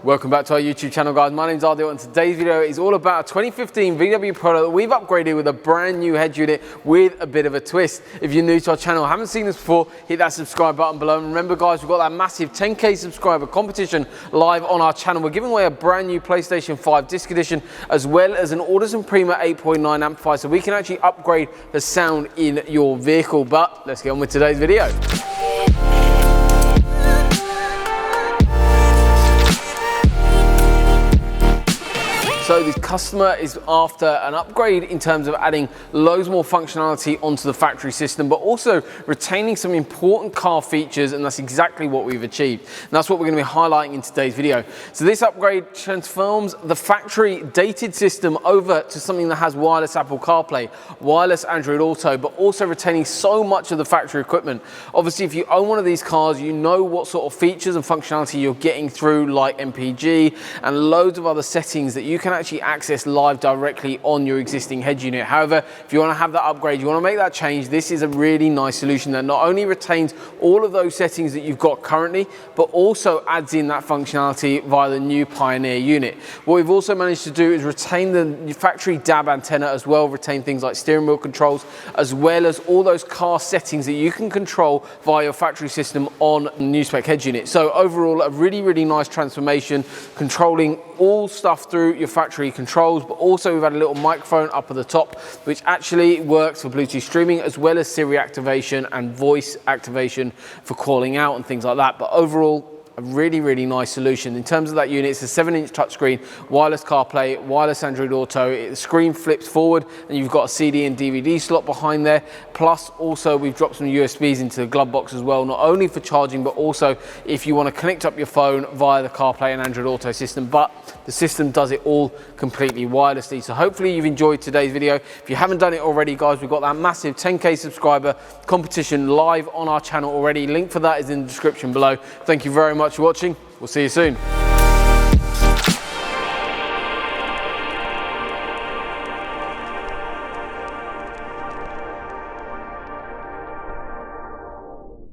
Welcome back to our YouTube channel, guys. My name's Audison and today's video is all about a 2015 VW Polo that we've upgraded with a brand new head unit with a bit of a twist. If you're new to our channel, haven't seen this before, hit that subscribe button below. And remember, guys, we've got that massive 10K subscriber competition live on our channel. We're giving away a brand new PlayStation 5 disc edition as well as an Audison Prima 8.9 amplifier, so we can actually upgrade the sound in your vehicle. But let's get on with today's video. So this customer is after an upgrade in terms of adding loads more functionality onto the factory system, but also retaining some important car features, and that's exactly what we've achieved. And that's what we're going to be highlighting in today's video. So this upgrade transforms the factory dated system over to something that has wireless Apple CarPlay, wireless Android Auto, but also retaining so much of the factory equipment. Obviously, if you own one of these cars, you know what sort of features and functionality you're getting through, like MPG and loads of other settings that you can actually access live directly on your existing head unit. However, if you want to have that upgrade, you want to make that change, this is a really nice solution that not only retains all of those settings that you've got currently, but also adds in that functionality via the new Pioneer unit. What we've also managed to do is retain the factory DAB antenna as well, retain things like steering wheel controls, as well as all those car settings that you can control via your factory system on the new spec head unit. So overall, a really nice transformation, controlling all stuff through your factory controls, but also we've had a little microphone up at the top which actually works for Bluetooth streaming, as well as Siri activation and voice activation for calling out and things like that. But overall, a really nice solution. In terms of that unit, it's a 7-inch touchscreen, wireless CarPlay, wireless Android Auto. The screen flips forward and you've got a CD and DVD slot behind there. Plus also we've dropped some USBs into the glove box as well, not only for charging, but also if you want to connect up your phone via the CarPlay and Android Auto system. But the system does it all completely wirelessly. So hopefully you've enjoyed today's video. If you haven't done it already, guys, we've got that massive 10K subscriber competition live on our channel already. Link for that is in the description below. Thank you very much for watching. We'll see you soon.